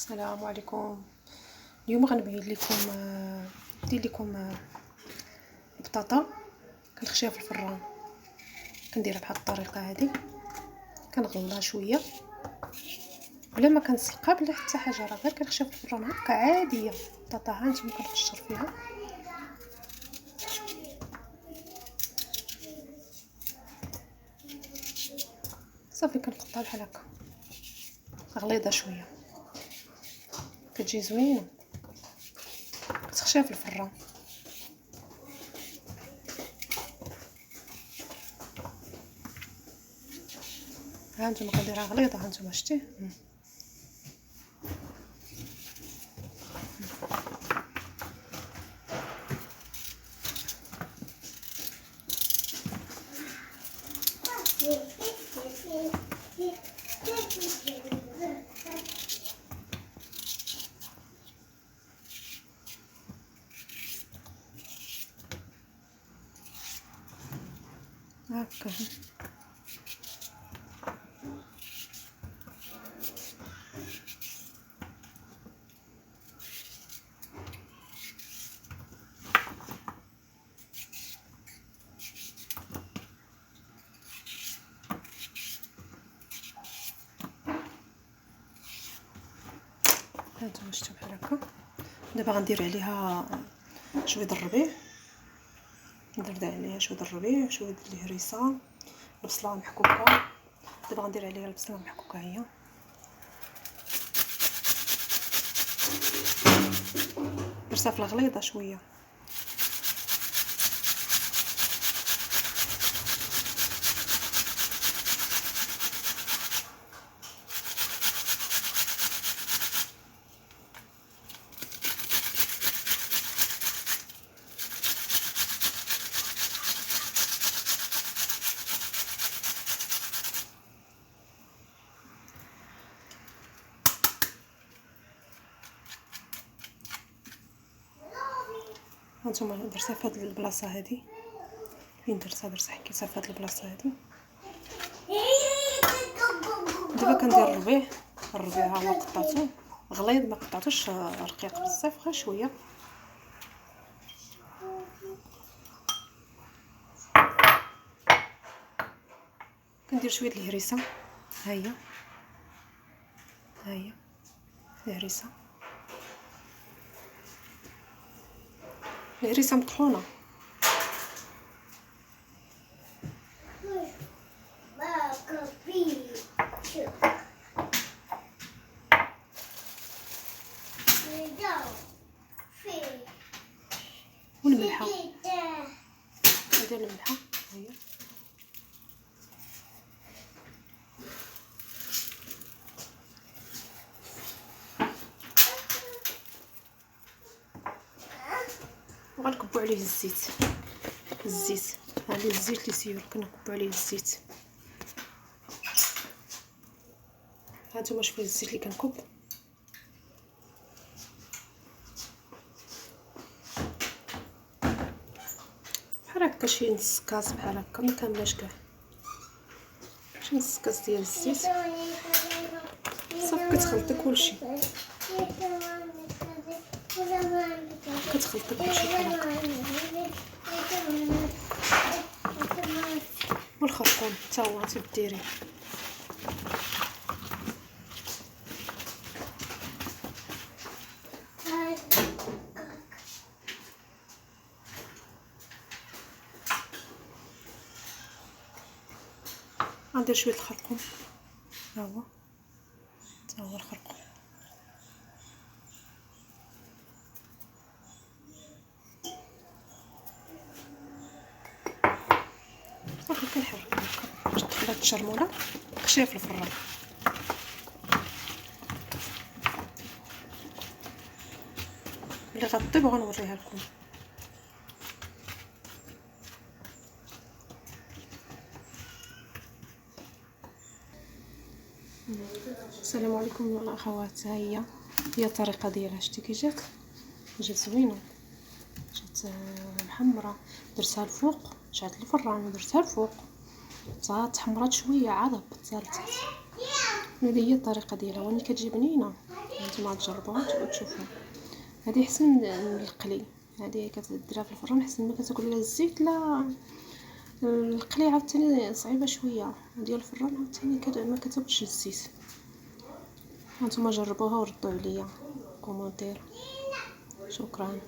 السلام عليكم. اليوم غنبين لكم ندير لكم بطاطا كنخشيها في الفران. كنديرها بهذه الطريقه هذه، كنغليها شويه بلا ما كنسلقها بلا حتى حاجه، راه غير كنخشيها في الفران هكا عاديه. بطاطا ها نتوما كنقشر فيها صافي، كنقطعها بحال هكا غليظه شويه، كتجي زوينه. كتخشيها في الفران. ها نتوما كنديرها غليظه، ها نتوما شتي. هكا هانتوما شفتوا بحال هكا. دابا غندير عليها شويه د الربيع، ندير عليها شويه د الربيع، شويه د الهريسه، البصله محكوكه. دابا غندير عليها البصله محكوكه، هي درتها في الغليظه شويه. هانتوما درتها في هاد البلاصه هادي، فين درتها حكيتها في هاد البلاصه هادي. دابا كندير الربيع ها هو قطعته غليظ، ما قطعتوش رقيق بزاف، غير شويه. كندير شويه د الهريسه، ها هي الهريسه مطحونه. والملحه، ندير الملحه هي. وغنكبوا عليه الزيت هذا الزيت اللي سيور كنكبوا عليه الزيت. هانتوما شوفوا الزيت اللي كنكب. بحال هكا شي نص كاس، بحال هكا ما كاملاش كاع، شي نص كاس ديال الزيت. صافي كتخلطي كلشي، كتخلطي كلشي بحال هكا. والخرقوم حتى هو تديريه. غندير شويه الخرقوم، ها هو حتى هو الخرقوم. صافي كنحرك هكا باش تدخل هاد الشرموله، خشيه في الفران. ملي غطيب غنوريها لكم. السلام عليكم الاخوات. ها هي الطريقه ديالها، شتي كي جات زوينه، جات محمره. درتها الفوق، شعلت الفران ودرتها الفوق، صارت تحمرات شويه عاد هبطتها لتحت. هذه هي الطريقه ديالها، واني كتجي بنينه. نتوما تجربوها وتشوفوا. هذه احسن من القلي، هذه كتديرها في الفران احسن ما كتاكل لا الزيت لا القلي. عاوتاني صعيبه شويه ديال الفران، عاوتاني ما كتاكلش الزيت. هانتوما جربوها وردوا عليا كومونتير. شكرا.